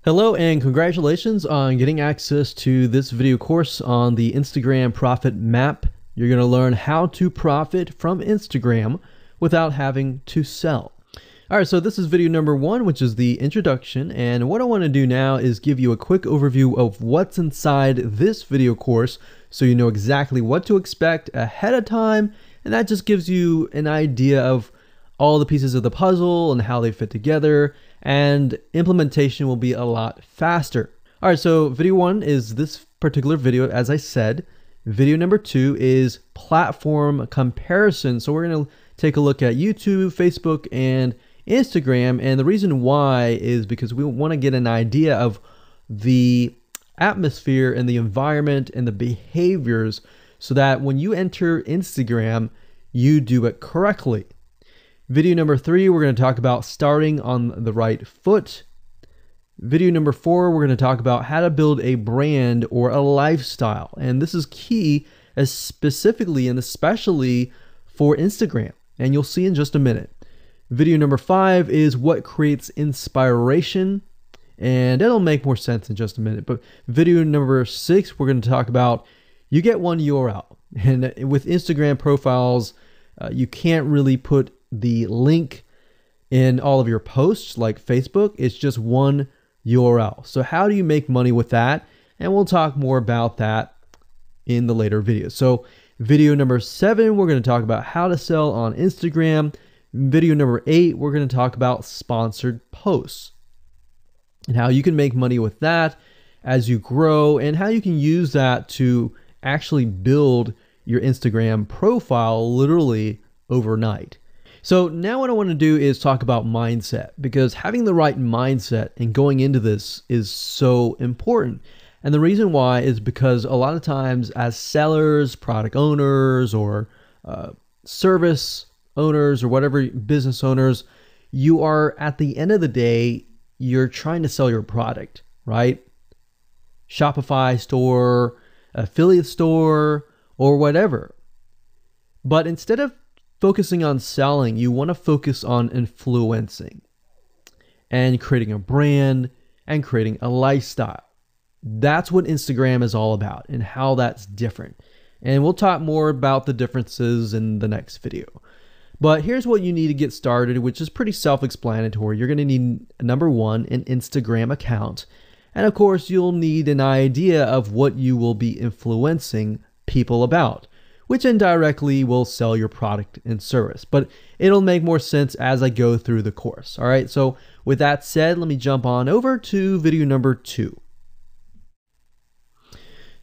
Hello and congratulations on getting access to this video course on the Instagram Profit Map. You're going to learn how to profit from Instagram without having to sell. All right, so this is video number 1, which is the introduction. And what I want to do now is give you a quick overview of what's inside this video course so you know exactly what to expect ahead of time. And that just gives you an idea of all the pieces of the puzzle and how they fit together, and implementation will be a lot faster. All right, so video 1 is this particular video, as I said. Video number 2 is platform comparison. So we're going to take a look at YouTube, Facebook, and Instagram. And the reason why is because we want to get an idea of the atmosphere and the environment and the behaviors so that when you enter Instagram, you do it correctly. Video number 3, we're going to talk about starting on the right foot. Video number 4, we're going to talk about how to build a brand or a lifestyle. And this is key, as specifically and especially for Instagram. And you'll see in just a minute. Video number 5 is what creates inspiration. And it'll make more sense in just a minute. But video number 6, we're going to talk about you get one URL. And with Instagram profiles, you can't really put the link in all of your posts like Facebook. It's just one URL. So how do you make money with that? And we'll talk more about that in the later videos. So video number 7, we're going to talk about how to sell on Instagram. Video number 8, we're going to talk about sponsored posts and how you can make money with that as you grow, and how you can use that to actually build your Instagram profile literally overnight. So now what I want to do is talk about mindset, because having the right mindset and going into this is so important. And the reason why is because a lot of times as sellers, product owners, or service owners, or whatever business owners, you are, at the end of the day, you're trying to sell your product, right? Shopify store, affiliate store, or whatever. But instead of focusing on selling, you want to focus on influencing and creating a brand and creating a lifestyle. That's what Instagram is all about and how that's different. And we'll talk more about the differences in the next video. But here's what you need to get started, which is pretty self-explanatory. You're going to need, number 1, an Instagram account. And of course, you'll need an idea of what you will be influencing people about, which indirectly will sell your product and service. But it'll make more sense as I go through the course. All right, so with that said, let me jump on over to video number 2.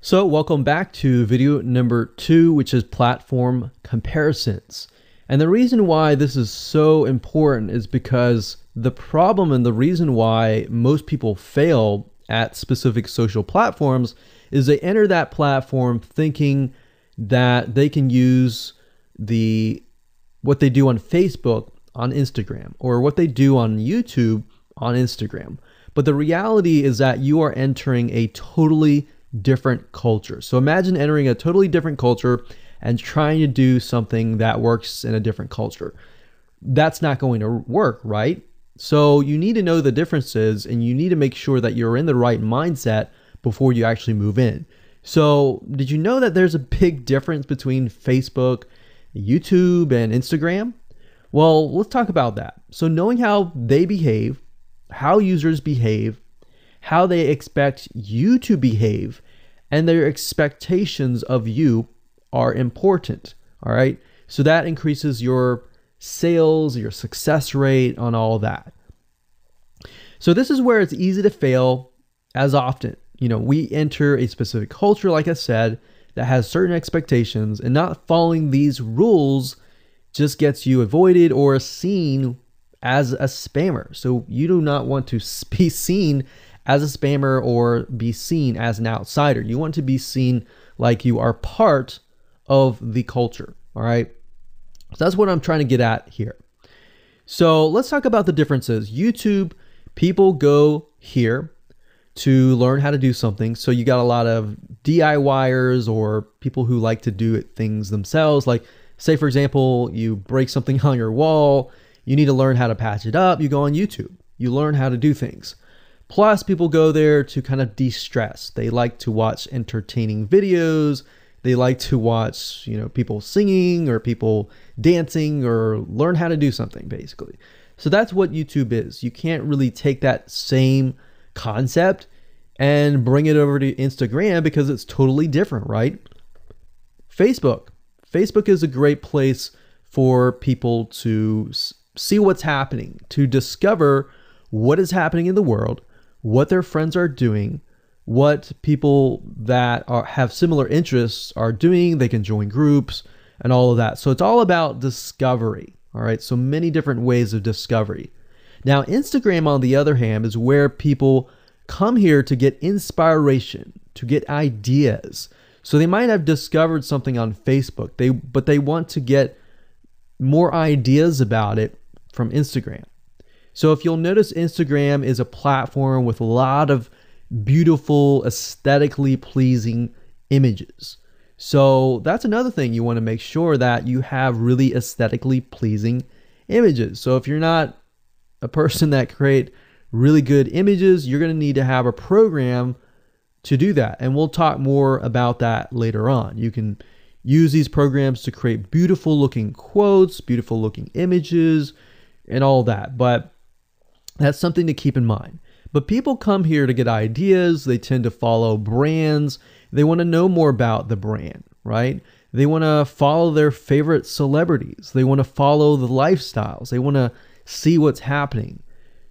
So welcome back to video number 2, which is platform comparisons. And the reason why this is so important is because the problem and the reason why most people fail at specific social platforms is they enter that platform thinking that they can use what they do on Facebook on Instagram, or what they do on YouTube on Instagram. But the reality is that you are entering a totally different culture. So imagine entering a totally different culture and trying to do something that works in a different culture. That's not going to work, right? So you need to know the differences, and you need to make sure that you're in the right mindset before you actually move in. So did you know that there's a big difference between Facebook, YouTube, and Instagram? Well, let's talk about that. So knowing how they behave, how users behave, how they expect you to behave, and their expectations of you are important, all right? So that increases your sales, your success rate on all that. So this is where it's easy to fail as often. You know, we enter a specific culture, like I said, that has certain expectations, and not following these rules just gets you avoided or seen as a spammer. So you do not want to be seen as a spammer or be seen as an outsider. You want to be seen like you are part of the culture, all right? So that's what I'm trying to get at here. So let's talk about the differences. YouTube, people go here to learn how to do something. So you got a lot of DIYers, or people who like to do things themselves. Like, say for example, you break something on your wall, you need to learn how to patch it up. You go on YouTube, you learn how to do things. Plus, people go there to kind of de-stress. They like to watch entertaining videos. They like to watch, people singing or people dancing or learn how to do something, basically. So that's what YouTube is. You can't really take that same concept and bring it over to Instagram because it's totally different, right? Facebook is a great place for people to see what's happening, to discover what is happening in the world, what their friends are doing, what people that have similar interests are doing. They can join groups and all of that. So it's all about discovery. All right. So many different ways of discovery. Now, Instagram, on the other hand, is where people come here to get inspiration, to get ideas. So they might have discovered something on Facebook, but they want to get more ideas about it from Instagram. So if you'll notice, Instagram is a platform with a lot of beautiful, aesthetically pleasing images. So that's another thing. You want to make sure that you have really aesthetically pleasing images. So if you're not a person that create really good images, you're going to need to have a program to do that. And we'll talk more about that later on. You can use these programs to create beautiful looking quotes, beautiful looking images, and all that. But that's something to keep in mind. But people come here to get ideas. They tend to follow brands. They want to know more about the brand, right? They want to follow their favorite celebrities. They want to follow the lifestyles. They want to see what's happening.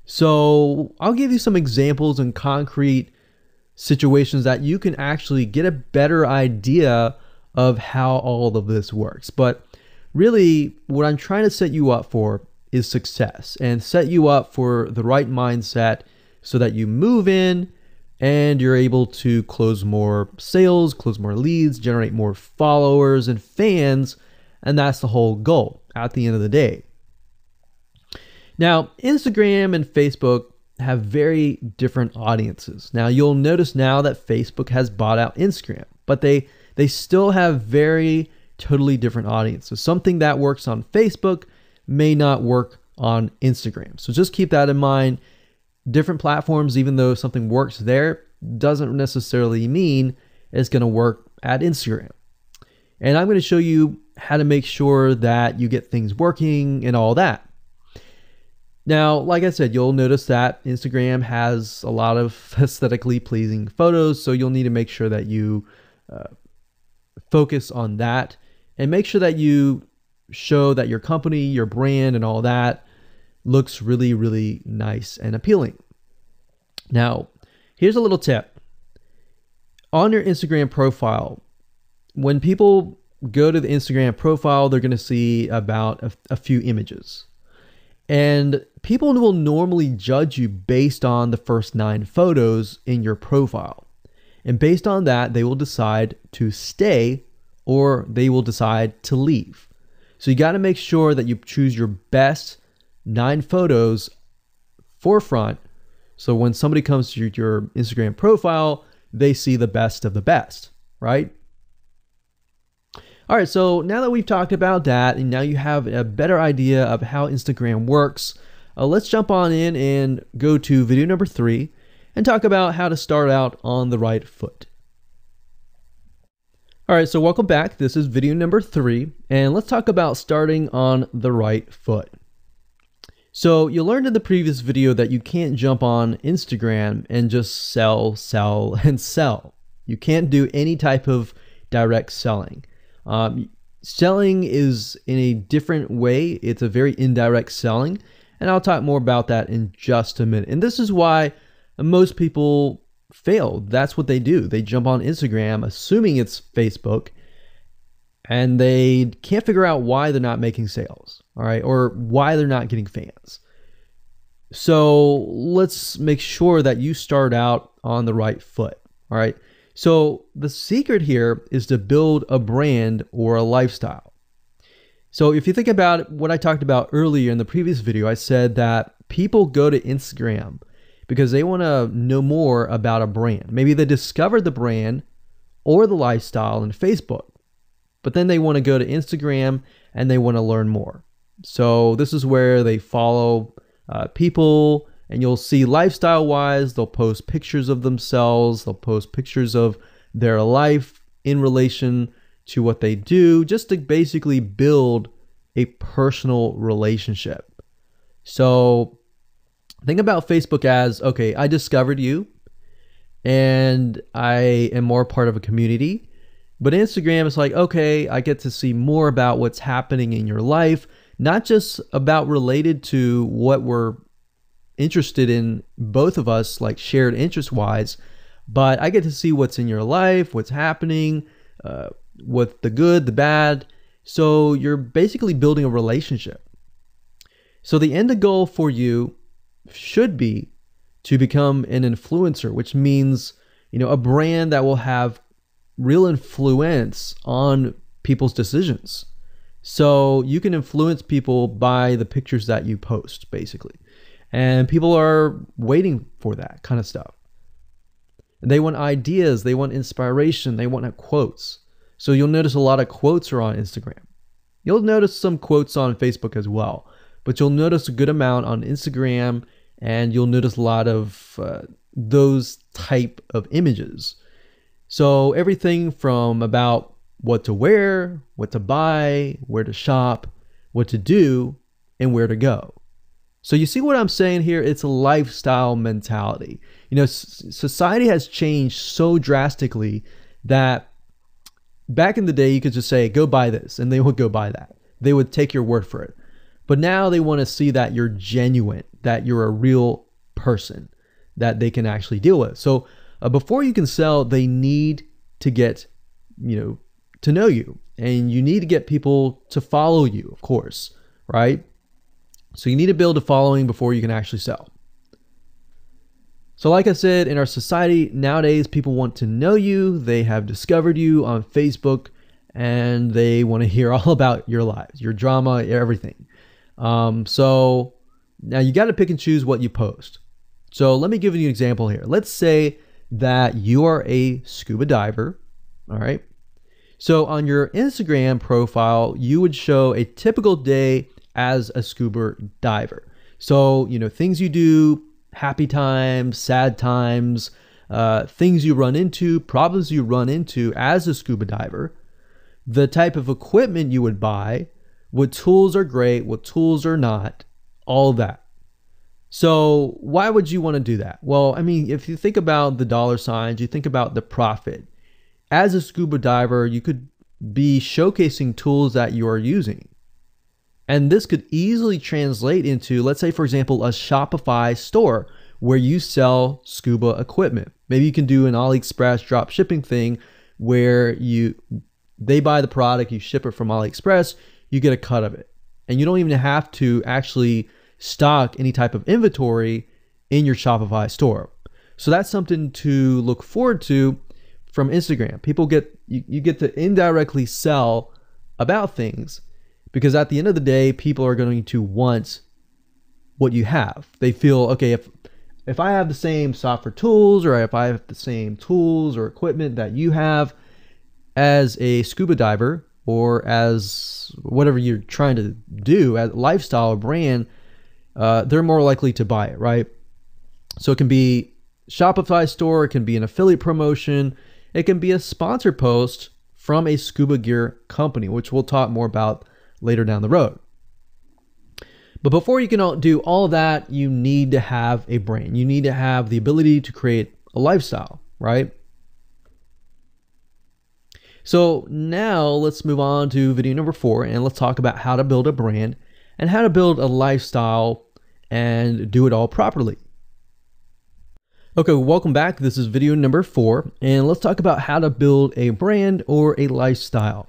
So I'll give you some examples and concrete situations that you can actually get a better idea of how all of this works. But really, what I'm trying to set you up for is success, and set you up for the right mindset so that you move in and you're able to close more sales, close more leads, generate more followers and fans. And that's the whole goal at the end of the day. Now, Instagram and Facebook have very different audiences. Now, you'll notice now that Facebook has bought out Instagram, but they still have very totally different audiences. Something that works on Facebook may not work on Instagram. So just keep that in mind. Different platforms, even though something works there, doesn't necessarily mean it's going to work at Instagram. And I'm going to show you how to make sure that you get things working and all that. Now, like I said, you'll notice that Instagram has a lot of aesthetically pleasing photos, so you'll need to make sure that you focus on that and make sure that you show that your company, your brand, and all that looks really, really nice and appealing. Now, here's a little tip. On your Instagram profile, when people go to the Instagram profile, they're going to see about a few images. And people will normally judge you based on the first 9 photos in your profile. And based on that, they will decide to stay or they will decide to leave. So you got to make sure that you choose your best 9 photos forefront. So when somebody comes to your Instagram profile, they see the best of the best, right? All right, so now that we've talked about that, and now you have a better idea of how Instagram works, let's jump on in and go to video number 3 and talk about how to start out on the right foot. All right, so welcome back. This is video number 3, and let's talk about starting on the right foot. So you learned in the previous video that you can't jump on Instagram and just sell, and sell. You can't do any type of direct selling. Selling is in a different way. It's a very indirect selling, and I'll talk more about that in just a minute. And this is why most people fail. That's what they do. They jump on Instagram assuming it's Facebook, and they can't figure out why they're not making sales, all right, or why they're not getting fans. So let's make sure that you start out on the right foot, all right? So the secret here is to build a brand or a lifestyle. So if you think about what I talked about earlier in the previous video, I said that people go to Instagram because they want to know more about a brand. Maybe they discovered the brand or the lifestyle in Facebook, but then they want to go to Instagram and they want to learn more. So this is where they follow people And you'll see lifestyle wise, they'll post pictures of themselves, they'll post pictures of their life in relation to what they do, just to basically build a personal relationship. So think about Facebook as, okay, I discovered you and I am more part of a community. But Instagram is like, okay, I get to see more about what's happening in your life, not just about related to what we're interested in, both of us, like shared interest wise, but I get to see what's in your life, what's happening, what the good, the bad. So you're basically building a relationship. So the end goal for you should be to become an influencer, which means, a brand that will have real influence on people's decisions. So you can influence people by the pictures that you post, basically. And people are waiting for that kind of stuff. They want ideas, they want inspiration, they want quotes. So you'll notice a lot of quotes are on Instagram. You'll notice some quotes on Facebook as well, but you'll notice a good amount on Instagram, and you'll notice a lot of those type of images. So everything from about what to wear, what to buy, where to shop, what to do, and where to go. So you see what I'm saying here? It's a lifestyle mentality. Society has changed so drastically that back in the day, you could just say, go buy this, and they would go buy that. They would take your word for it. But now they want to see that you're genuine, that you're a real person that they can actually deal with. So before you can sell, they need to get, to know you, and you need to get people to follow you, of course, right? So you need to build a following before you can actually sell. So like I said, in our society nowadays, people want to know you. They have discovered you on Facebook, and they want to hear all about your lives, your drama, everything. So now you got to pick and choose what you post. So let me give you an example here. Let's say that you are a scuba diver, all right? So on your Instagram profile, you would show a typical day as a scuba diver. So, things you do, happy times, sad times, things you run into, problems you run into as a scuba diver, the type of equipment you would buy, what tools are great, what tools are not, all that. So why would you want to do that? Well, if you think about the dollar signs, you think about the profit. As a scuba diver, you could be showcasing tools that you are using. And this could easily translate into, let's say, for example, a Shopify store where you sell scuba equipment. Maybe you can do an AliExpress drop shipping thing where they buy the product, you ship it from AliExpress, you get a cut of it. And you don't even have to actually stock any type of inventory in your Shopify store. So that's something to look forward to from Instagram. You get to indirectly sell about things, because at the end of the day, people are going to want what you have. They feel, okay, if I have the same software tools, or if I have the same tools or equipment that you have as a scuba diver, or as whatever you're trying to do as a lifestyle or brand, they're more likely to buy it, right? So it can be Shopify store, it can be an affiliate promotion, it can be a sponsored post from a scuba gear company, which we'll talk more about later down the road. But before you can do all of that, you need to have a brand. You need to have the ability to create a lifestyle, right? So now let's move on to video number 4, and let's talk about how to build a brand and how to build a lifestyle and do it all properly. Okay, welcome back. This is video number 4, and let's talk about how to build a brand or a lifestyle.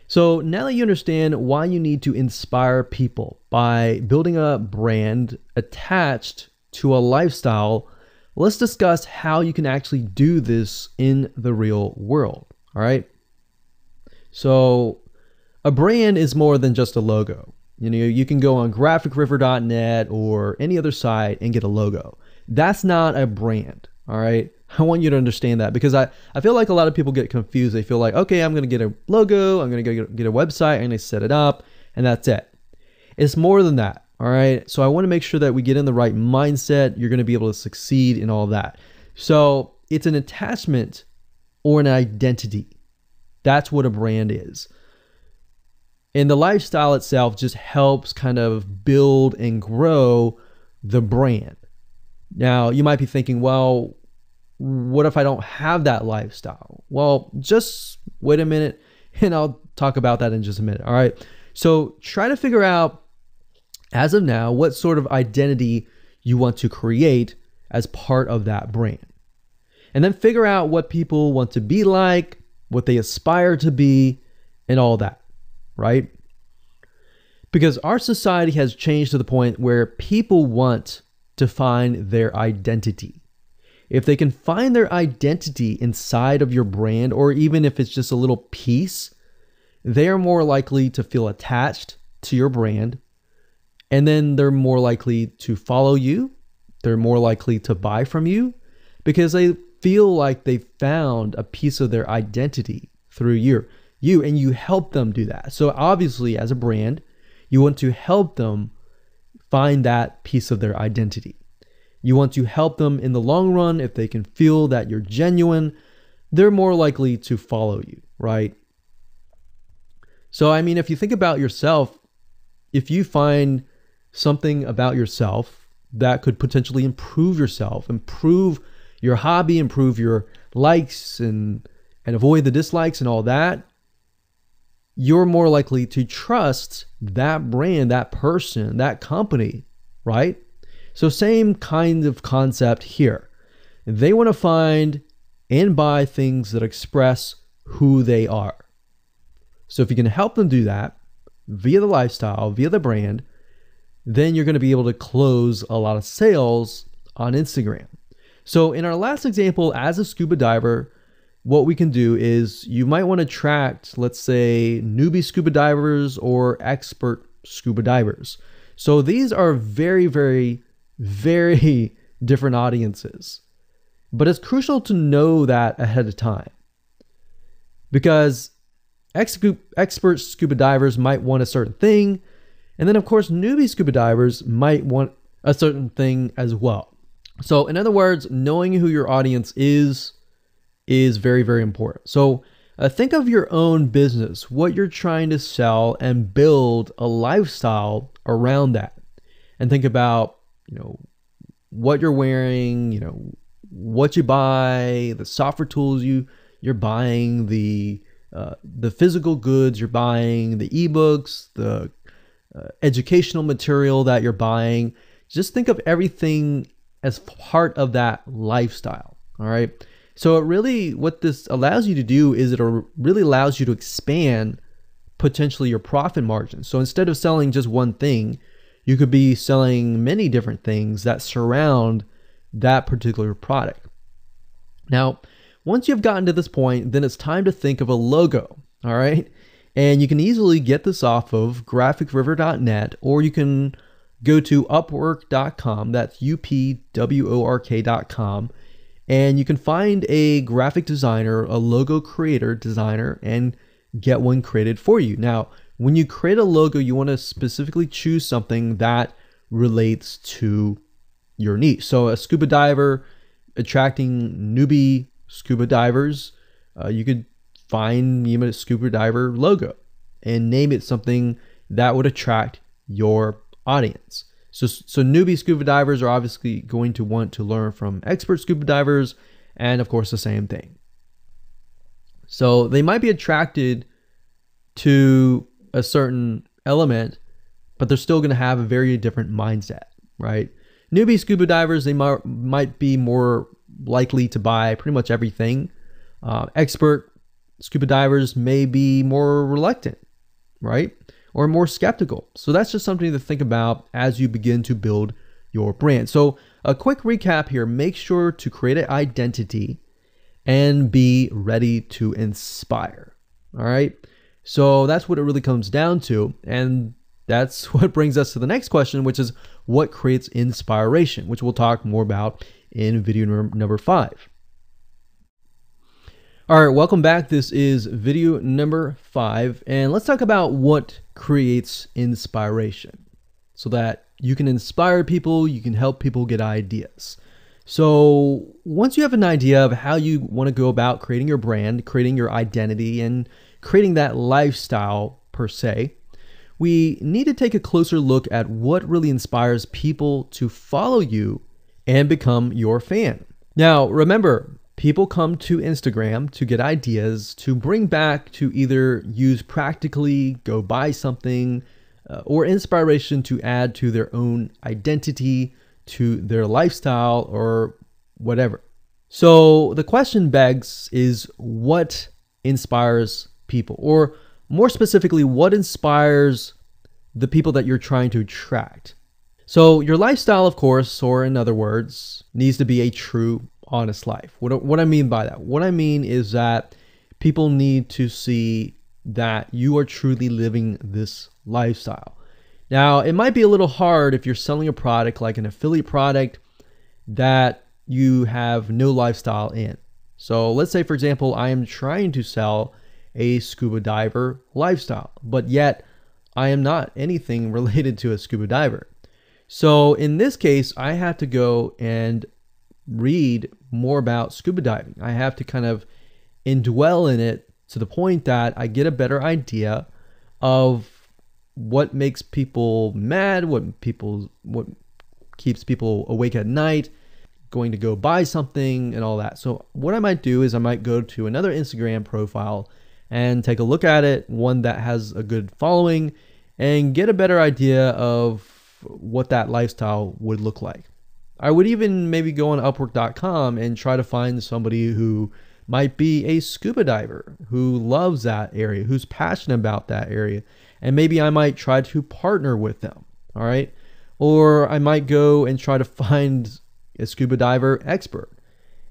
So now that you understand why you need to inspire people by building a brand attached to a lifestyle, let's discuss how you can actually do this in the real world, all right? So a brand is more than just a logo. You can go on graphicriver.net or any other site and get a logo. That's not a brand, all right? I want you to understand that, because I feel like a lot of people get confused. They feel like, okay, I'm going to get a logo, I'm going to get a website, I'm going to set it up, and that's it. It's more than that. All right. So I want to make sure that we get in the right mindset. You're going to be able to succeed in all of that. So it's an attachment or an identity. That's what a brand is. And the lifestyle itself just helps kind of build and grow the brand. Now, you might be thinking, well, what if I don't have that lifestyle? Well, just wait a minute and I'll talk about that in just a minute. All right. So try to figure out, as of now, what sort of identity you want to create as part of that brand. And then figure out what people want to be like, what they aspire to be, and all that, right? Because our society has changed to the point where people want to find their identity. If they can find their identity inside of your brand, or even if it's just a little piece, they are more likely to feel attached to your brand. And then they're more likely to follow you. They're more likely to buy from you because they feel like they found a piece of their identity through you, and you help them do that. So obviously, as a brand, you want to help them find that piece of their identity. You want to help them in the long run. If they can feel that you're genuine, they're more likely to follow you, right? So, I mean, if you think about yourself, if you find something about yourself that could potentially improve yourself, improve your hobby, improve your likes, and avoid the dislikes and all that, you're more likely to trust that brand, that person, that company, right? So same kind of concept here. They want to find and buy things that express who they are. So if you can help them do that via the lifestyle, via the brand, then you're going to be able to close a lot of sales on Instagram. So in our last example, as a scuba diver, what we can do is you might want to attract, let's say, newbie scuba divers or expert scuba divers. So these are very, very, very different audiences. But it's crucial to know that ahead of time, because expert scuba divers might want a certain thing. And then, of course, newbie scuba divers might want a certain thing as well. So in other words, knowing who your audience is very, very important. So think of your own business, what you're trying to sell, and build a lifestyle around that. And think about, what you're wearing, what you buy, the software tools you're buying, the physical goods you're buying, the ebooks, the educational material that you're buying. Just think of everything as part of that lifestyle. All right. So what this allows you to do is it really allows you to expand potentially your profit margin. So instead of selling just one thing, you could be selling many different things that surround that particular product. Now, once you've gotten to this point, then it's time to think of a logo. All right. And you can easily get this off of graphicriver.net, or you can go to upwork.com. That's upwork.com. And you can find a graphic designer, a logo creator, designer, and get one created for you. Now, when you create a logo, you want to specifically choose something that relates to your niche. So a scuba diver attracting newbie scuba divers, you could find a scuba diver logo and name it something that would attract your audience. So newbie scuba divers are obviously going to want to learn from expert scuba divers, and of course the same thing. So they might be attracted to a certain element, but they're still going to have a very different mindset, right? Newbie scuba divers, they might be more likely to buy pretty much everything. Expert scuba divers may be more reluctant, right? Or more skeptical. So that's just something to think about as you begin to build your brand. So a quick recap here: make sure to create an identity and be ready to inspire. All right. So that's what it really comes down to. And that's what brings us to the next question, which is what creates inspiration, which we'll talk more about in video number 5. All right, welcome back. This is video number 5, and let's talk about what creates inspiration so that you can inspire people, you can help people get ideas. So once you have an idea of how you want to go about creating your brand, creating your identity, and creating that lifestyle per se, we need to take a closer look at what really inspires people to follow you and become your fan. Now, remember, people come to Instagram to get ideas to bring back to either use practically, go buy something, or inspiration to add to their own identity, to their lifestyle, or whatever. So the question begs is, what inspires people? Or more specifically, what inspires the people that you're trying to attract? So your lifestyle, of course, or in other words, needs to be a true, honest life. What I mean by that? What I mean is that people need to see that you are truly living this lifestyle. Now, it might be a little hard if you're selling a product like an affiliate product that you have no lifestyle in. So let's say, for example, I am trying to sell a scuba diver lifestyle, but yet I am not anything related to a scuba diver. So in this case, I have to go and read more about scuba diving. I have to kind of indwell in it to the point that I get a better idea of what makes people mad, what keeps people awake at night, going to go buy something and all that. So what I might do is I might go to another Instagram profile and take a look at it, one that has a good following, and get a better idea of what that lifestyle would look like. I would even maybe go on Upwork.com and try to find somebody who might be a scuba diver, who loves that area, who's passionate about that area. And maybe I might try to partner with them, all right? Or I might go and try to find a scuba diver expert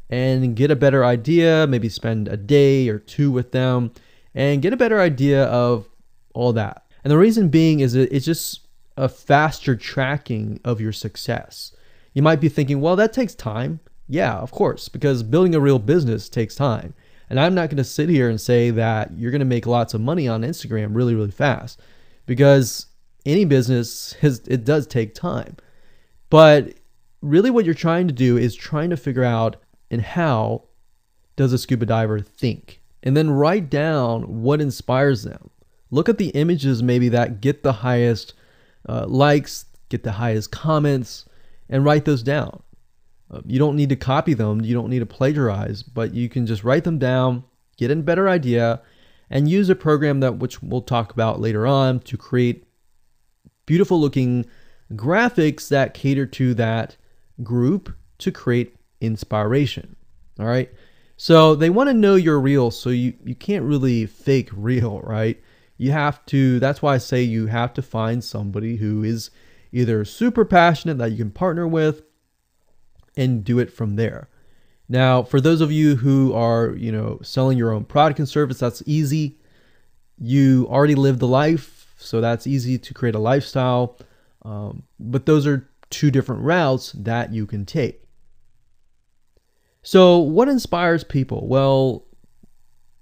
and get a better idea, maybe spend a day or two with them and get a better idea of all that. And the reason being is it's just a faster tracking of your success. You might be thinking, well, that takes time. Yeah, of course, because building a real business takes time. And I'm not going to sit here and say that you're going to make lots of money on Instagram really, really fast, because any business, it does take time. But really what you're trying to do is trying to figure out, and how does a scuba diver think? And then write down what inspires them. Look at the images maybe that get the highest likes, get the highest comments, and write those down. You don't need to copy them. You don't need to plagiarize, but you can just write them down, get a better idea, and use a program which we'll talk about later on to create beautiful looking graphics that cater to that group to create inspiration. All right. So they want to know you're real. So you can't really fake real, right? You have to, that's why I say you have to find somebody who is either super passionate that you can partner with and do it from there. Now, for those of you who are, selling your own product and service, that's easy. You already live the life, so that's easy to create a lifestyle. But those are two different routes that you can take. So what inspires people? Well,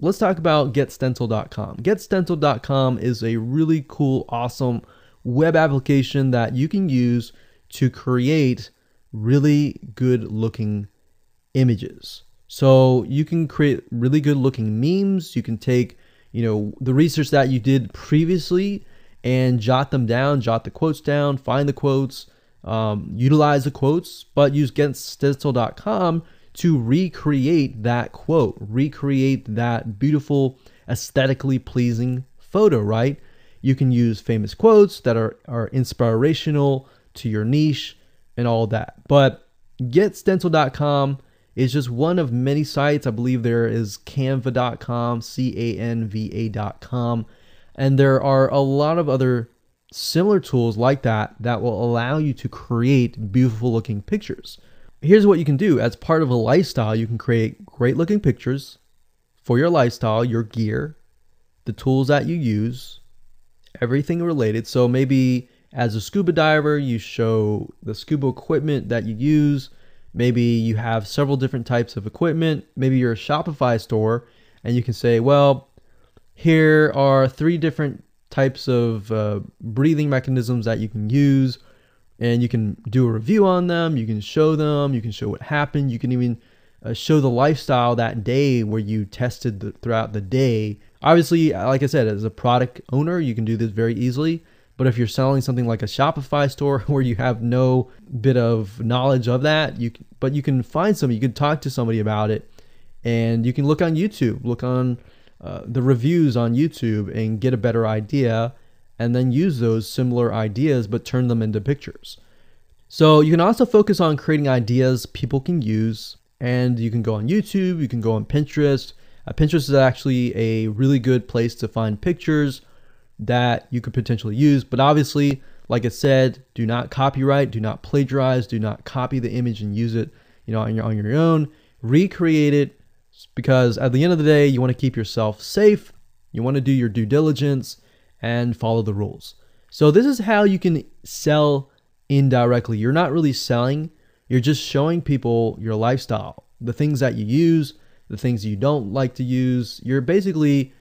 let's talk about getstencil.com. Getstencil.com is a really cool, awesome web application that you can use to create really good looking images. So you can create really good looking memes. You can take, the research that you did previously and jot them down, jot the quotes down, find the quotes, utilize the quotes, but use getstencil.com to recreate that quote, recreate that beautiful, aesthetically pleasing photo, right? You can use famous quotes that are inspirational to your niche and all that. But getstencil.com is just one of many sites. I believe there is canva.com, canva.com, and there are a lot of other similar tools like that will allow you to create beautiful looking pictures. Here's what you can do. As part of a lifestyle, you can create great looking pictures for your lifestyle, your gear, the tools that you use, everything related. So maybe as a scuba diver, you show the scuba equipment that you use. Maybe you have several different types of equipment. Maybe you're a Shopify store and you can say, well, here are 3 different types of breathing mechanisms that you can use and you can do a review on them. You can show them. You can show what happened. You can even show the lifestyle that day where you tested throughout the day. Obviously, like I said, as a product owner, you can do this very easily. But if you're selling something like a Shopify store where you have no bit of knowledge of that, you can find somebody, you can talk to somebody about it, and you can look on YouTube, look on the reviews on YouTube and get a better idea, and then use those similar ideas but turn them into pictures. So you can also focus on creating ideas people can use, and you can go on YouTube, you can go on Pinterest. Pinterest is actually a really good place to find pictures that you could potentially use, but obviously, like I said, do not copyright, do not plagiarize, do not copy the image and use it, on your own. Recreate it, because at the end of the day, you want to keep yourself safe. You want to do your due diligence and follow the rules. So this is how you can sell indirectly. You're not really selling, you're just showing people your lifestyle, the things that you use, the things you don't like to use. You're basically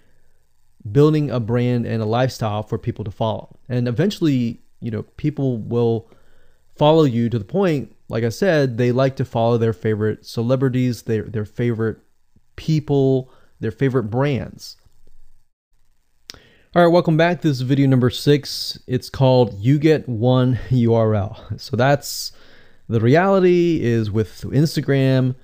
building a brand and a lifestyle for people to follow. And eventually, people will follow you to the point, like I said, they like to follow their favorite celebrities, their favorite people, their favorite brands. All right, welcome back. This is video number 6. It's called You Get One URL. So that's the reality is with Instagram,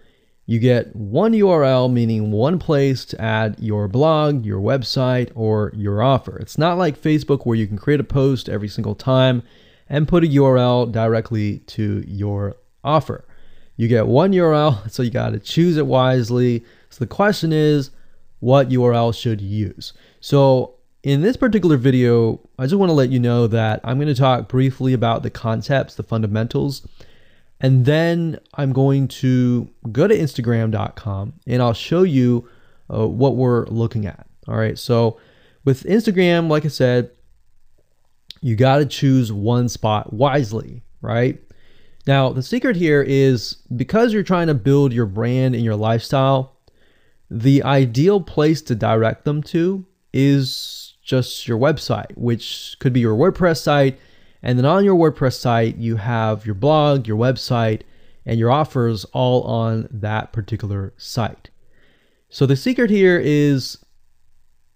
you get one URL, meaning one place to add your blog, your website, or your offer. It's not like Facebook where you can create a post every single time and put a URL directly to your offer. You get one URL, so you got to choose it wisely. So the question is, what URL should you use? So in this particular video, I just want to let you know that I'm going to talk briefly about the concepts, the fundamentals. And then I'm going to go to Instagram.com and I'll show you what we're looking at. All right. So with Instagram, like I said, you got to choose one spot wisely, right? Now, the secret here is because you're trying to build your brand and your lifestyle, the ideal place to direct them to is just your website, which could be your WordPress site. And then on your WordPress site, you have your blog, your website, and your offers all on that particular site. So the secret here is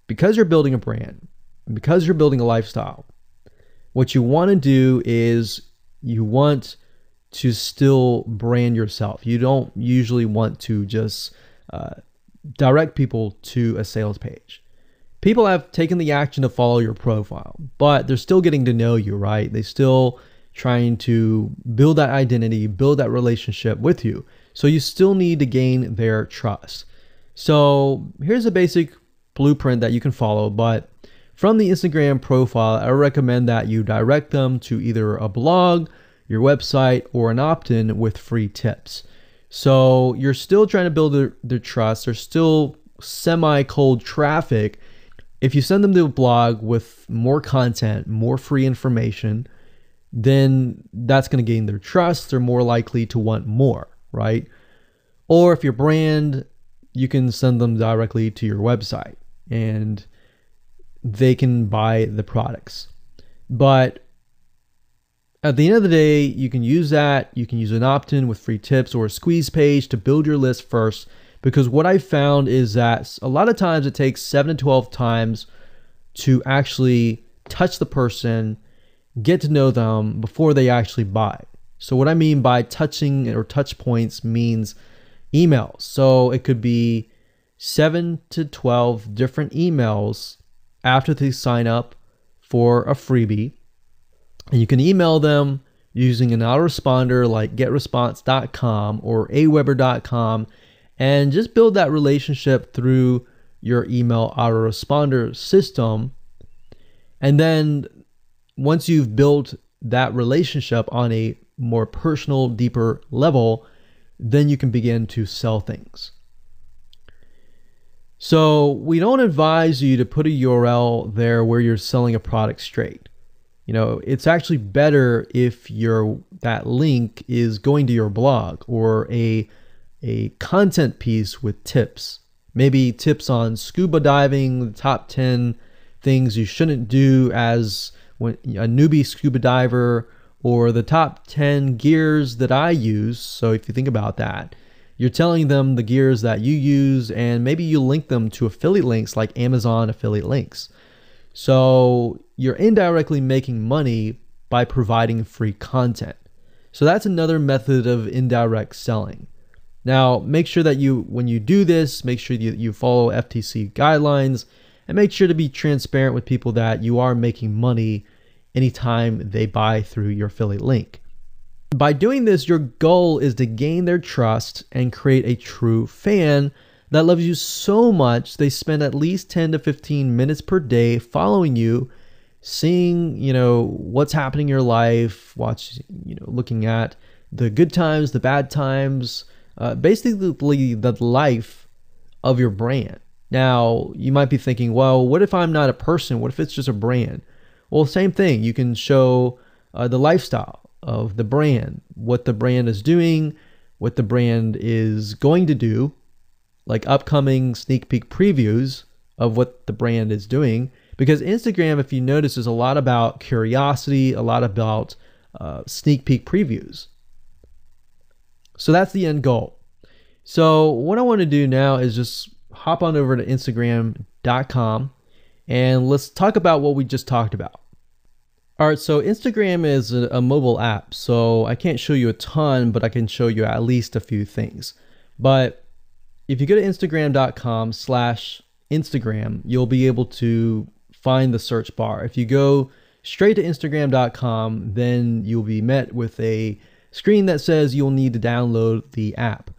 because you're building a brand, because you're building a lifestyle, what you want to do is you want to still brand yourself. You don't usually want to just direct people to a sales page. People have taken the action to follow your profile, but they're still getting to know you, right? They're still trying to build that identity, build that relationship with you. So you still need to gain their trust. So here's a basic blueprint that you can follow, but from the Instagram profile, I recommend that you direct them to either a blog, your website, or an opt-in with free tips. So you're still trying to build their trust. They're still semi-cold traffic. If you send them to a blog with more content, more free information, then that's going to gain their trust. They're more likely to want more, right? Or if your brand, you can send them directly to your website and they can buy the products. But at the end of the day, you can use that. You can use an opt-in with free tips or a squeeze page to build your list first. Because what I found is that a lot of times it takes 7 to 12 times to actually touch the person, get to know them before they actually buy. So what I mean by touching or touch points means emails. So it could be 7 to 12 different emails after they sign up for a freebie. And you can email them using an autoresponder like getresponse.com or aweber.com. And just build that relationship through your email autoresponder system. And then once you've built that relationship on a more personal, deeper level, then you can begin to sell things. So we don't advise you to put a URL there where you're selling a product straight. It's actually better if that link is going to your blog or a content piece with tips, maybe tips on scuba diving, the top 10 things you shouldn't do as a newbie scuba diver, or the top 10 gears that I use. So if you think about that, you're telling them the gears that you use, and maybe you link them to affiliate links like Amazon affiliate links. So you're indirectly making money by providing free content. So that's another method of indirect selling. Now, make sure that when you do this, make sure you follow FTC guidelines, and make sure to be transparent with people that you are making money anytime they buy through your affiliate link. By doing this, your goal is to gain their trust and create a true fan that loves you so much they spend at least 10 to 15 minutes per day following you, seeing, what's happening in your life, looking at the good times, the bad times, basically the life of your brand. Now, you might be thinking, well, what if I'm not a person? What if it's just a brand? Well, same thing. You can show the lifestyle of the brand, what the brand is doing, what the brand is going to do, like upcoming sneak peek previews of what the brand is doing. Because Instagram, if you notice, is a lot about curiosity, a lot about sneak peek previews. So that's the end goal. So what I want to do now is just hop on over to Instagram.com and let's talk about what we just talked about. All right, so Instagram is a mobile app, so I can't show you a ton, but I can show you at least a few things. But if you go to Instagram.com/Instagram, you'll be able to find the search bar. If you go straight to Instagram.com, then you'll be met with a screen that says you'll need to download the app.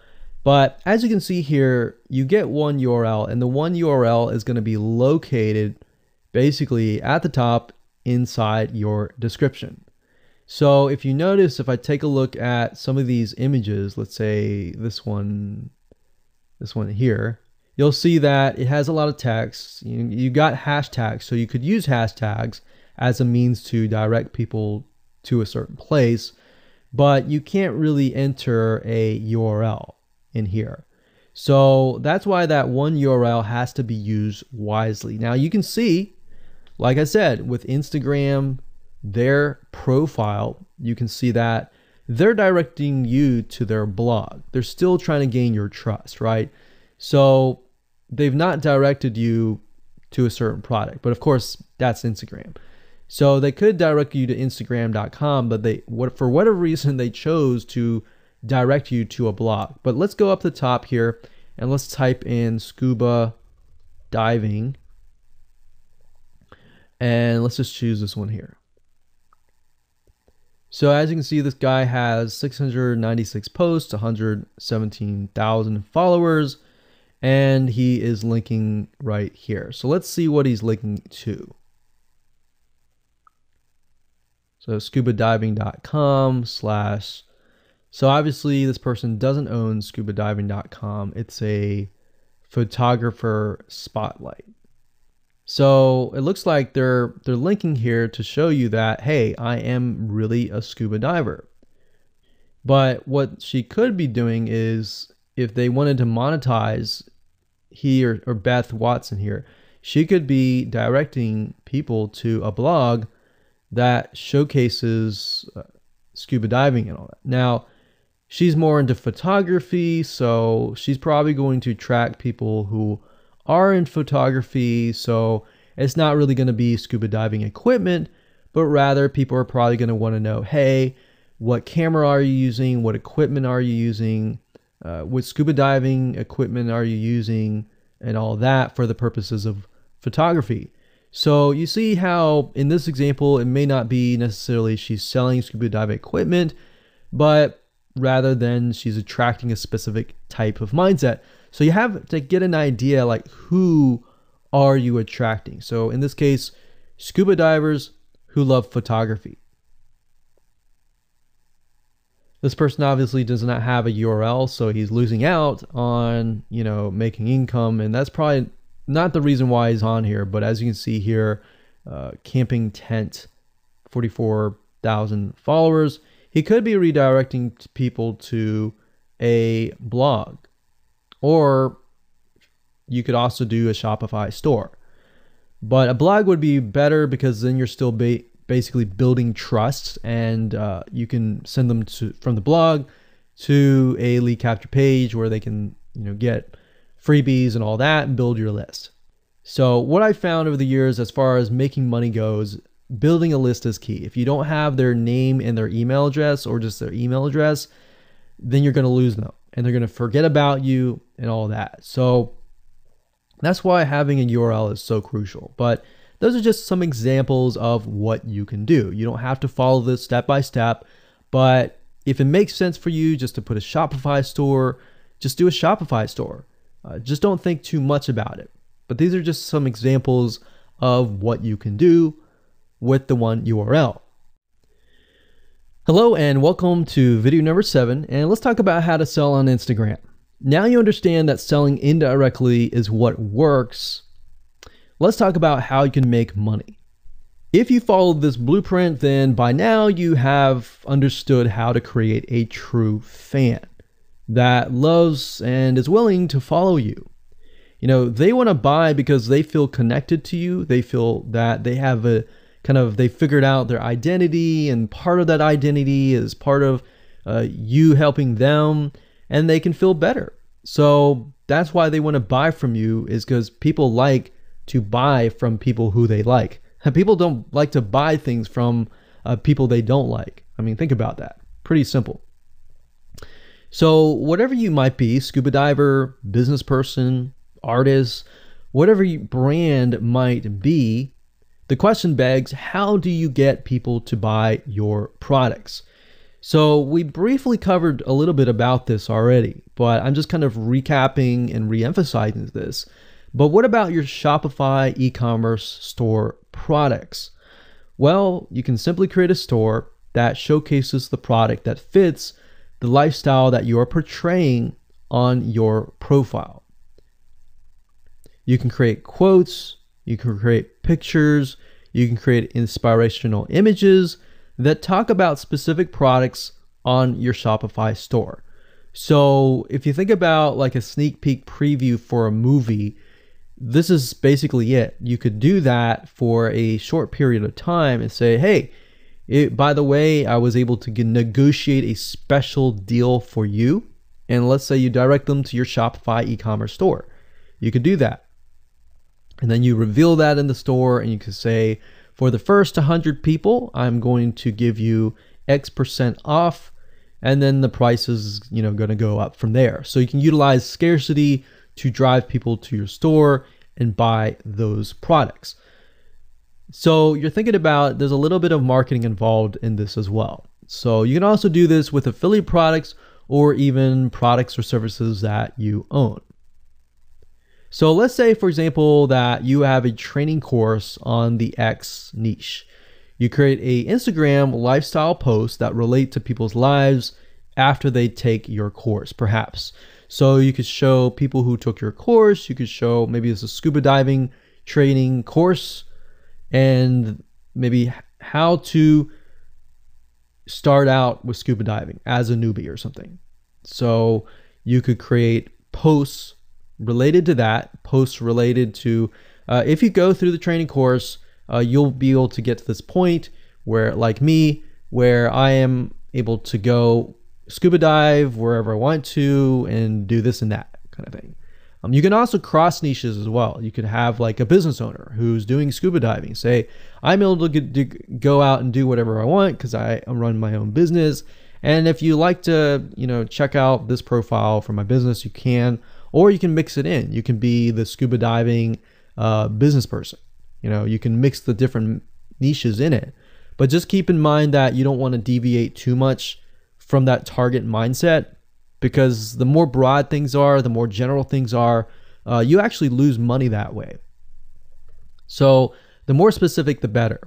But as you can see here, you get one URL, and the one URL is going to be located basically at the top inside your description. So if you notice, if I take a look at some of these images, let's say this one here, you'll see that it has a lot of text. You got hashtags, so you could use hashtags as a means to direct people to a certain place, but you can't really enter a URL in here. So that's why that one URL has to be used wisely. Now you can see, like I said, with Instagram, their profile, you can see that they're directing you to their blog. They're still trying to gain your trust, right? So they've not directed you to a certain product, but of course that's Instagram. So they could direct you to Instagram.com, but for whatever reason, they chose to direct you to a blog. But let's go up the top here and let's type in scuba diving. And let's just choose this one here. So as you can see, this guy has 696 posts, 117,000 followers, and he is linking right here. So let's see what he's linking to. So scubadiving.com/. So obviously this person doesn't own scubadiving.com. It's a photographer spotlight. So it looks like they're linking here to show you that, hey, I am really a scuba diver. But what she could be doing is, if they wanted to monetize he or Beth Watson here, she could be directing people to a blog that showcases scuba diving and all that. Now, she's more into photography, so she's probably going to attract people who are in photography. So it's not really going to be scuba diving equipment, but rather people are probably going to want to know, hey, what camera are you using? What equipment are you using? What scuba diving equipment are you using? And all that for the purposes of photography. So you see how in this example, it may not be necessarily she's selling scuba diving equipment, but rather than she's attracting a specific type of mindset. So you have to get an idea, like, who are you attracting? So in this case, scuba divers who love photography. This person obviously does not have a URL, so he's losing out on, making income, and that's probably not the reason why he's on here. But as you can see here, camping tent, 44,000 followers. He could be redirecting people to a blog, or you could also do a Shopify store. But a blog would be better because then you're still basically building trust, and you can send them from the blog to a lead capture page where they can, get freebies and all that and build your list. So what I found over the years as far as making money goes, building a list is key. If you don't have their name and their email address, or just their email address, then you're going to lose them and they're going to forget about you and all that. So that's why having a URL is so crucial. But those are just some examples of what you can do. You don't have to follow this step by step, but if it makes sense for you just to put a Shopify store, just do a Shopify store. Just don't think too much about it. But these are just some examples of what you can do with the one URL. Hello and welcome to video number 7, and let's talk about how to sell on Instagram. Now you understand that selling indirectly is what works. Let's talk about how you can make money. If you follow this blueprint, then by now you have understood how to create a true fan that loves and is willing to follow you. They want to buy because they feel connected to you. They feel that they have they figured out their identity, and part of that identity is part of you helping them, and they can feel better. So that's why they want to buy from you, is because people like to buy from people who they like. People don't like to buy things from people they don't like. I mean, think about that. Pretty simple. So whatever you might be, scuba diver, business person, artist, whatever your brand might be, the question begs, how do you get people to buy your products? So we briefly covered a little bit about this already, but I'm just kind of recapping and re-emphasizing this. But what about your Shopify e-commerce store products? Well, you can simply create a store that showcases the product that fits the lifestyle that you are portraying on your profile. You can create quotes, you can create pictures, you can create inspirational images that talk about specific products on your Shopify store. So if you think about like a sneak peek preview for a movie, this is basically it. You could do that for a short period of time and say, hey, by the way, I was able to negotiate a special deal for you. And let's say you direct them to your Shopify e-commerce store. You could do that. And then you reveal that in the store, and you can say, for the first 100 people, I'm going to give you X% off. And then the price is, going to go up from there. So you can utilize scarcity to drive people to your store and buy those products. So you're thinking about, there's a little bit of marketing involved in this as well. So you can also do this with affiliate products or even products or services that you own. So let's say, for example, that you have a training course on the X niche. You create a Instagram lifestyle post that relate to people's lives after they take your course, perhaps. So you could show people who took your course, you could show maybe it's a scuba diving training course, and maybe how to start out with scuba diving as a newbie or something. So you could create posts related to that, posts related to, if you go through the training course, you'll be able to get to this point where, like me, where I am able to go scuba dive wherever I want to and do this and that kind of thing. You can also cross niches as well. You could have like a business owner who's doing scuba diving say, I'm able to go out and do whatever I want because I run my own business. And if you like to, check out this profile for my business, you can, or you can mix it in. You can be the scuba diving business person. You can mix the different niches in it. But just keep in mind that you don't want to deviate too much from that target mindset, because the more broad things are, the more general things are, you actually lose money that way. So the more specific, the better.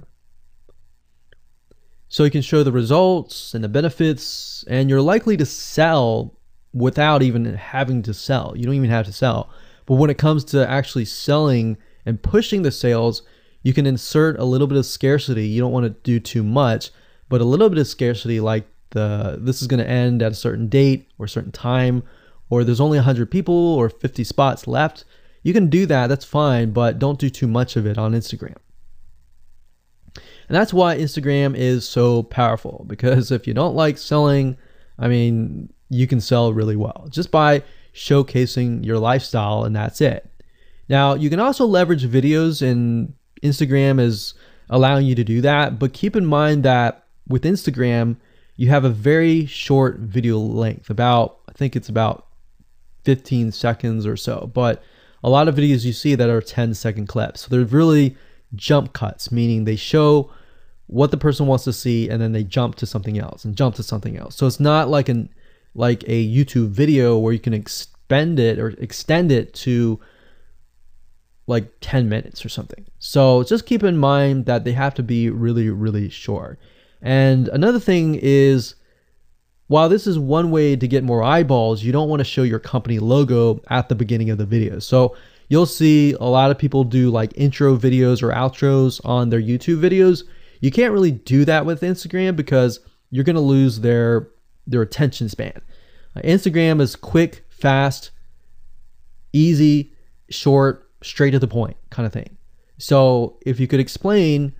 So you can show the results and the benefits, and you're likely to sell without even having to sell. You don't even have to sell. But when it comes to actually selling and pushing the sales, you can insert a little bit of scarcity. You don't want to do too much, but a little bit of scarcity, like this is going to end at a certain date or a certain time, or there's only 100 people or 50 spots left. You can do that, that's fine, but don't do too much of it on Instagram. And that's why Instagram is so powerful, because if you don't like selling, I mean, you can sell really well just by showcasing your lifestyle, and that's it. Now, you can also leverage videos, and Instagram is allowing you to do that, but keep in mind that with Instagram, you have a very short video length, I think it's about 15 seconds or so, but a lot of videos you see that are 10-second clips. So they're really jump cuts, meaning they show what the person wants to see and then they jump to something else and jump to something else. So it's not like a YouTube video where you can extend it to like 10 minutes or something. So just keep in mind that they have to be really, really short. And another thing is, while this is one way to get more eyeballs, you don't want to show your company logo at the beginning of the video. So you'll see a lot of people do like intro videos or outros on their YouTube videos. You can't really do that with Instagram because you're going to lose their attention span. Instagram is quick, fast, easy, short, straight to the point kind of thing. So if you could explain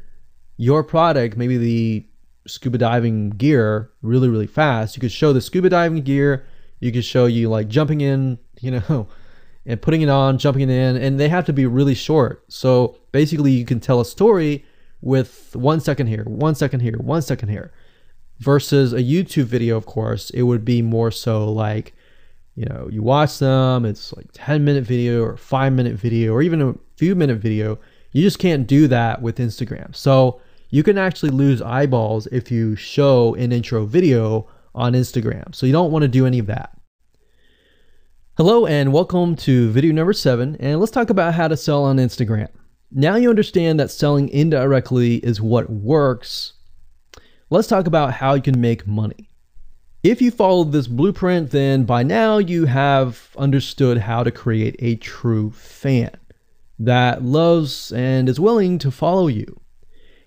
your product, maybe the scuba diving gear, really, really fast, you could show the scuba diving gear, you could show you like jumping in, and putting it on, jumping it in, and they have to be really short. So basically you can tell a story with 1 second here, 1 second here, 1 second here, versus a YouTube video. Of course, it would be more so like, you watch them, it's like 10-minute video or 5-minute video or even a few minute video. You just can't do that with Instagram. So you can actually lose eyeballs if you show an intro video on Instagram. So you don't want to do any of that. Hello and welcome to video number 7, and let's talk about how to sell on Instagram. Now you understand that selling indirectly is what works. Let's talk about how you can make money. If you followed this blueprint, then by now you have understood how to create a true fan that loves and is willing to follow you.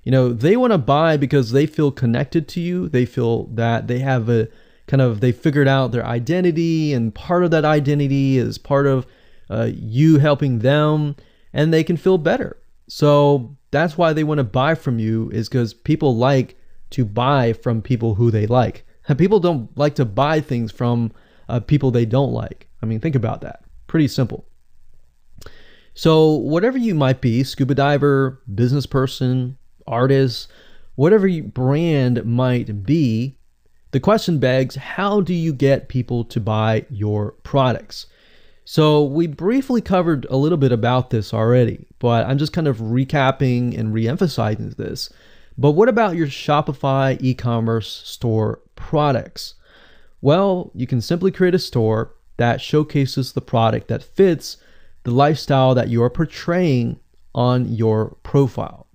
They want to buy because they feel connected to you. They feel that they have they figured out their identity, and part of that identity is part of you helping them, and they can feel better. So that's why they want to buy from you, is because people like to buy from people who they like. And people don't like to buy things from people they don't like. I mean, think about that. Pretty simple. So whatever you might be, scuba diver, business person, artist, whatever your brand might be, the question begs, how do you get people to buy your products? So we briefly covered a little bit about this already, but I'm just kind of recapping and re-emphasizing this. But what about your Shopify e-commerce store products? Well, you can simply create a store that showcases the product that fits the lifestyle that you're portraying on your profile.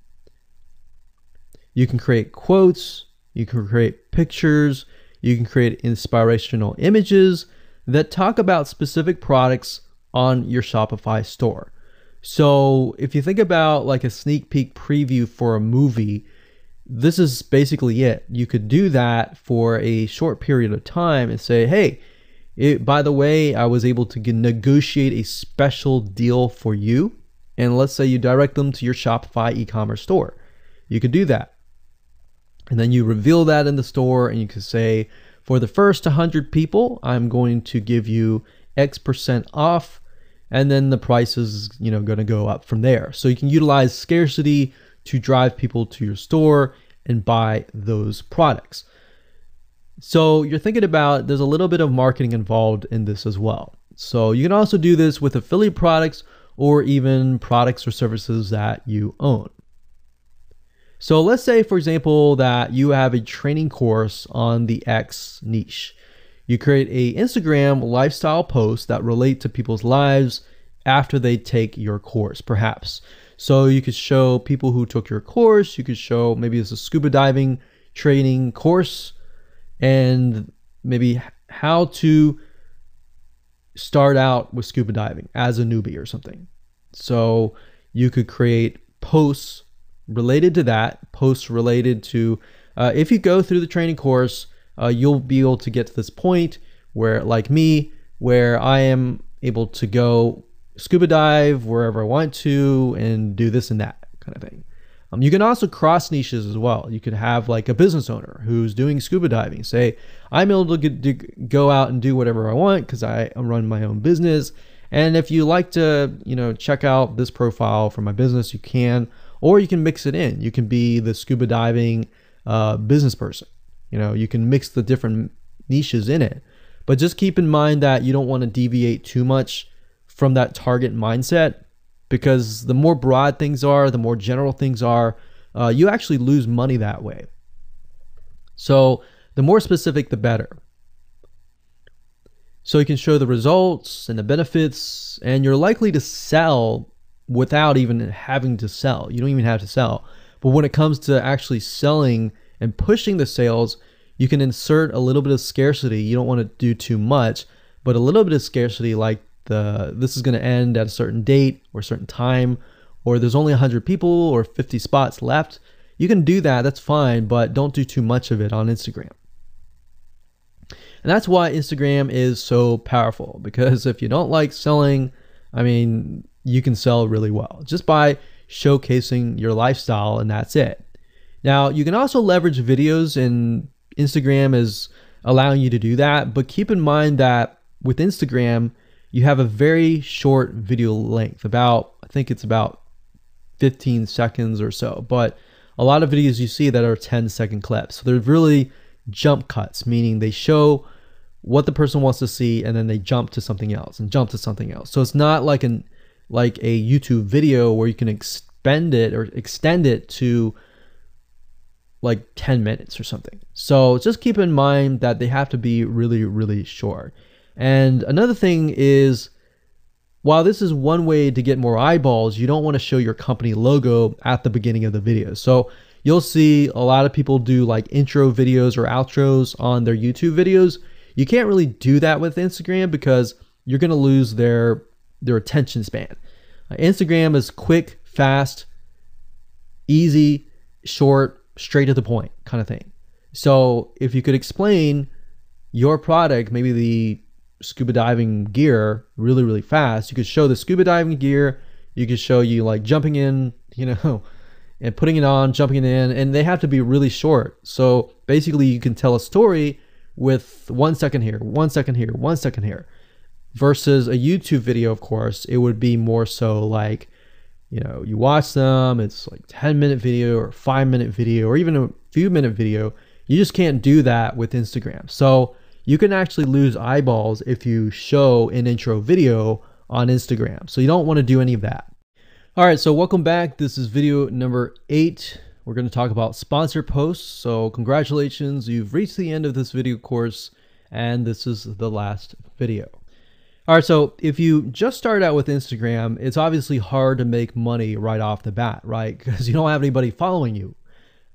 You can create quotes, you can create pictures, you can create inspirational images that talk about specific products on your Shopify store. So if you think about like a sneak peek preview for a movie, this is basically it. You could do that for a short period of time and say, hey, by the way, I was able to negotiate a special deal for you. And let's say you direct them to your Shopify e-commerce store. You could do that. And then you reveal that in the store, and you can say, for the first 100 people, I'm going to give you X% off, and then the price is, going to go up from there. So you can utilize scarcity to drive people to your store and buy those products. So you're thinking about, there's a little bit of marketing involved in this as well. So you can also do this with affiliate products or even products or services that you own. So let's say, for example, that you have a training course on the X niche. You create a Instagram lifestyle post that relate to people's lives after they take your course, perhaps. So you could show people who took your course, you could show maybe it's a scuba diving training course, and maybe how to start out with scuba diving as a newbie or something. So you could create posts related to that, posts related to, if you go through the training course, you'll be able to get to this point where, like me, where I am able to go scuba dive wherever I want to and do this and that kind of thing. You can also cross niches as well. You could have like a business owner who's doing scuba diving. Say, I'm able to go out and do whatever I want because I run my own business. And if you like to, check out this profile for my business, you can, or you can mix it in. You can be the scuba diving business person. You can mix the different niches in it. But just keep in mind that you don't want to deviate too much from that target mindset, because the more broad things are, the more general things are, you actually lose money that way. So the more specific, the better. So you can show the results and the benefits, and you're likely to sell without even having to sell. You don't even have to sell. But when it comes to actually selling and pushing the sales, you can insert a little bit of scarcity. You don't want to do too much, but a little bit of scarcity, like this is going to end at a certain date or a certain time, or there's only 100 people or 50 spots left. You can do that, that's fine, but don't do too much of it on Instagram. And that's why Instagram is so powerful, because if you don't like selling, you can sell really well just by showcasing your lifestyle, and that's it. Now, you can also leverage videos, and Instagram is allowing you to do that, but keep in mind that with Instagram, you have a very short video length, I think it's about 15 seconds or so, but a lot of videos you see that are 10-second clips. So they're really jump cuts, meaning they show what the person wants to see and then they jump to something else and jump to something else. So it's not like a YouTube video where you can extend it to like 10 minutes or something. So just keep in mind that they have to be really, really short. And another thing is, while this is one way to get more eyeballs, you don't want to show your company logo at the beginning of the video. So you'll see a lot of people do like intro videos or outros on their YouTube videos. You can't really do that with Instagram because you're going to lose their attention span. Instagram is quick, fast, easy, short, straight to the point kind of thing. So if you could explain your product, maybe the scuba diving gear, really, really fast, you could show the scuba diving gear, you could show you like jumping in, and putting it on, jumping it in, and they have to be really short. So basically you can tell a story with 1 second here, 1 second here, 1 second here, versus a YouTube video. Of course, it would be more so like, you watch them, it's like 10-minute video or 5-minute video or even a few minute video. You just can't do that with Instagram. So you can actually lose eyeballs if you show an intro video on Instagram. So you don't want to do any of that. All right, so welcome back. This is video number 8. We're going to talk about sponsored posts. So congratulations, you've reached the end of this video course, and this is the last video. All right, so if you just started out with Instagram, it's obviously hard to make money right off the bat, right? Because you don't have anybody following you.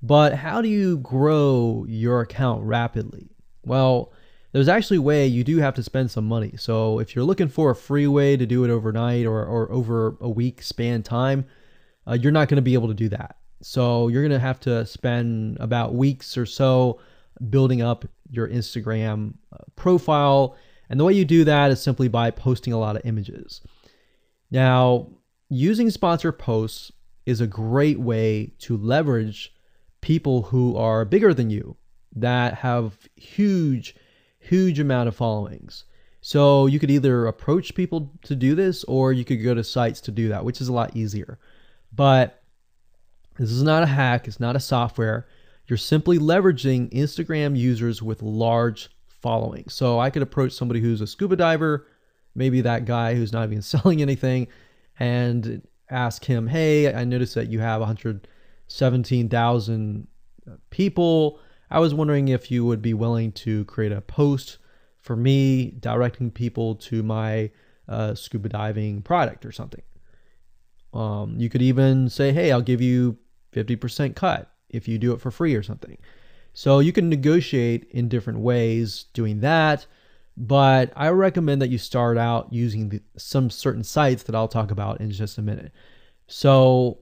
But how do you grow your account rapidly? Well, there's actually a way. You do have to spend some money. So if you're looking for a free way to do it overnight or over a week span time, you're not going to be able to do that. So you're going to have to spend about weeks or so building up your Instagram profile. And the way you do that is simply by posting a lot of images. Now, using sponsored posts is a great way to leverage people who are bigger than you, that have huge amount of followings. So you could either approach people to do this, or you could go to sites to do that, which is a lot easier. But this is not a hack. It's not a software. You're simply leveraging Instagram users with large followings. So I could approach somebody who's a scuba diver, maybe that guy who's not even selling anything, and ask him, hey, I noticed that you have 117,000 people. I was wondering if you would be willing to create a post for me directing people to my scuba diving product or something. You could even say, hey, I'll give you 50% cut if you do it for free or something. So you can negotiate in different ways doing that, but I recommend that you start out using some certain sites that I'll talk about in just a minute. So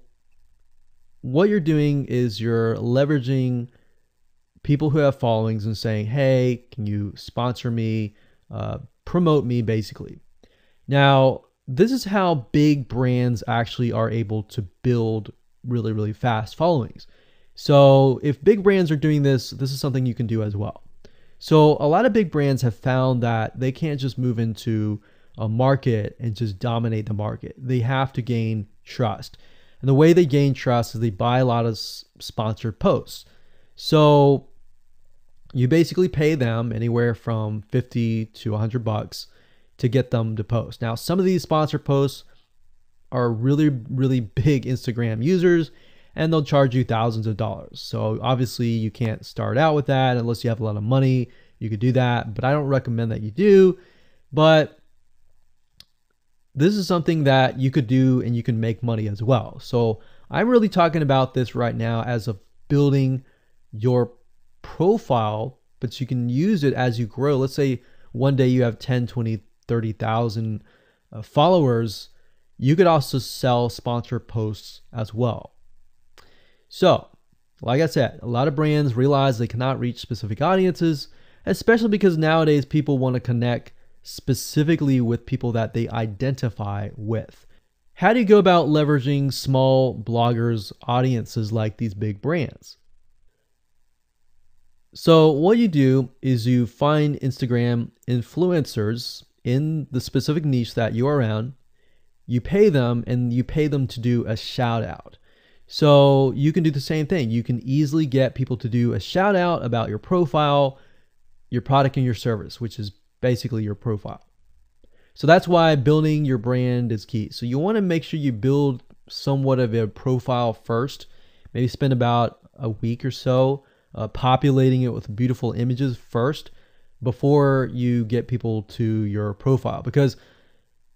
what you're doing is you're leveraging people who have followings and saying, hey, can you sponsor me, promote me, basically. Now, this is how big brands actually are able to build really, really fast followings. So if big brands are doing this, this is something you can do as well. So a lot of big brands have found that they can't just move into a market and just dominate the market. They have to gain trust. And the way they gain trust is they buy a lot of sponsored posts. So you basically pay them anywhere from 50 to $100 to get them to post. Now, some of these sponsored posts are really, really big Instagram users, and they'll charge you thousands of dollars. So obviously you can't start out with that unless you have a lot of money. You could do that, but I don't recommend that you do. But this is something that you could do and you can make money as well. So I'm really talking about this right now as of building your profile, but you can use it as you grow. Let's say one day you have 10, 20, 30,000 followers. You could also sell sponsored posts as well. So, like I said, a lot of brands realize they cannot reach specific audiences, especially because nowadays people want to connect specifically with people that they identify with. How do you go about leveraging small bloggers' audiences like these big brands? So what you do is you find Instagram influencers in the specific niche that you are around. You pay them, and you pay them to do a shout out. So you can do the same thing. You can easily get people to do a shout out about your profile, your product, and your service, which is basically your profile. So that's why building your brand is key. So you want to make sure you build somewhat of a profile first. Maybe spend about a week or so populating it with beautiful images first before you get people to your profile. Because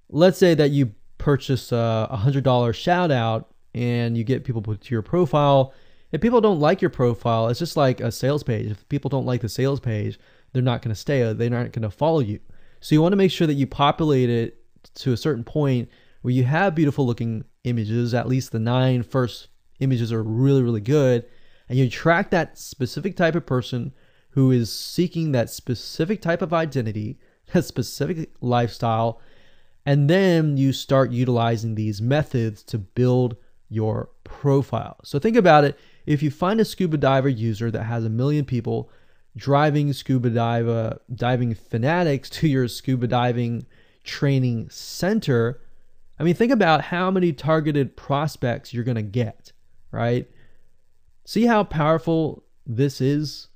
let's say that you purchase a $100 shout out and you get people to your profile. If people don't like your profile, it's just like a sales page. If people don't like the sales page, they're not going to stay. They're not going to follow you. So you want to make sure that you populate it to a certain point where you have beautiful looking images. At least the 9 first images are really, really good. And you attract that specific type of person who is seeking that specific type of identity, that specific lifestyle. And then you start utilizing these methods to build your profile. So think about it. If you find a scuba diver user that has 1 million people driving scuba diving fanatics to your scuba diving training center, I mean, think about how many targeted prospects you're going to get, right? See how powerful this is?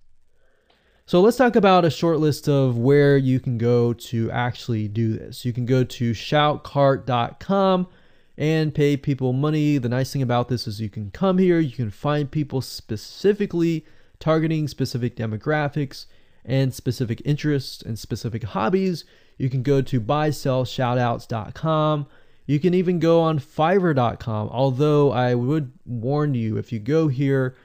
So let's talk about a short list of where you can go to actually do this. You can go to shoutcart.com and pay people money. The nice thing about this is you can come here, you can find people specifically targeting specific demographics and specific interests and specific hobbies. You can go to buysellshoutouts.com. You can even go on fiverr.com. Although I would warn you, if you go here,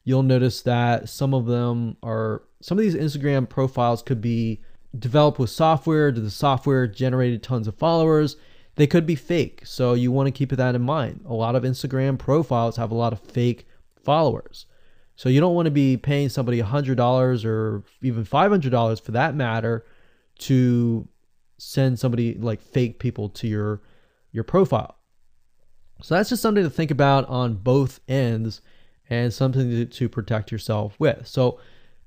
you'll notice that some of these Instagram profiles could be developed with software. The software generated tons of followers. They could be fake. So you want to keep that in mind. A lot of Instagram profiles have a lot of fake followers. So you don't want to be paying somebody $100 or even $500 for that matter to send somebody like fake people to your profile. So that's just something to think about on both ends and something to protect yourself with. So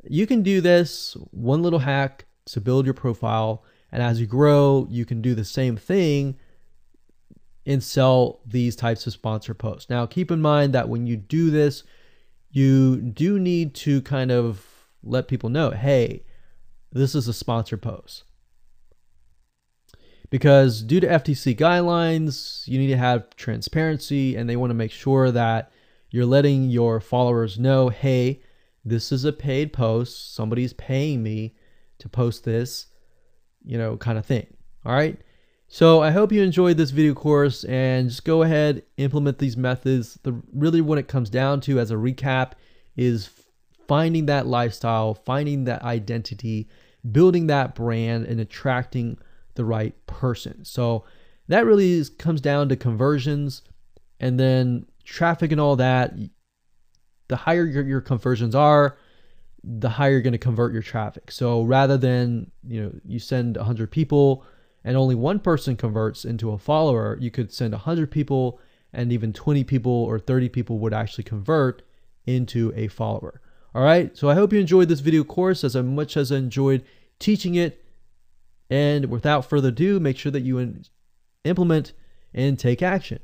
you can do this one little hack to build your profile. And as you grow, you can do the same thing and sell these types of sponsored posts. Now, keep in mind that when you do this, you do need to kind of let people know, hey, this is a sponsored post. Because due to FTC guidelines, you need to have transparency, and they want to make sure that you're letting your followers know, hey, this is a paid post. Somebody's paying me to post this, kind of thing. All right. So I hope you enjoyed this video course, and just go ahead, implement these methods. Really what it comes down to as a recap is finding that lifestyle, finding that identity, building that brand, and attracting the right person. So that really comes down to conversions, and then traffic and all that. The higher your conversions are, the higher you're going to convert your traffic. So rather than, you send 100 people and only one person converts into a follower, you could send 100 people and even 20 people or 30 people would actually convert into a follower. All right, so I hope you enjoyed this video course as much as I enjoyed teaching it. And without further ado, make sure that you implement and take action.